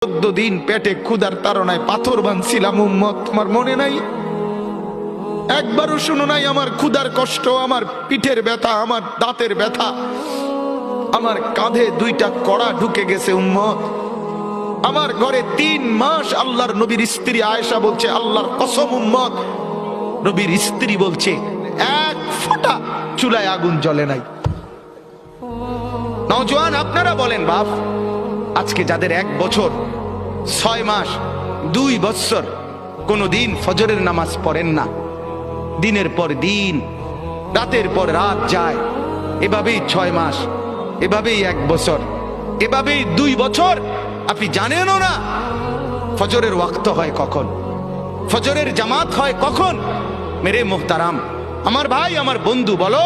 14 দিন পেটে ক্ষুধার তাড়নায় পাথর বাঁধছিলাম উম্মত, তোমার মনে নাই? একবারও শুনো নাই আমার ক্ষুধার কষ্ট, আমার পিঠের ব্যথা, আমার দাঁতের ব্যথা, আমার কাঁধে 2টা কড়া ঢুকে গেছে উম্মত। আমার ঘরে 3 মাস আল্লাহর নবীর স্ত্রী আয়েশা বলছে, আল্লাহর কসম উম্মত, নবীর স্ত্রী বলছে 1 ফোঁটা চুলায় আগুন জ্বলে নাই। নওজোয়ান আপনারা বলেন বাপ, আজকে যাদের 1 বছর 6 মাস 2 বছর কোনদিন ফজরের নামাজ পড়েন না, দিনের পর দিন রাতের পর রাত যায়, এভাবেই 6 মাস, এভাবেই 1 বছর, এভাবেই 2 বছর, আপনি জানেনও না ফজরের ওয়াক্ত হয় কখন, ফজরের জামাত হয় কখন। মেরে মুহতারাম, আমার ভাই, আমার বন্ধু, বলো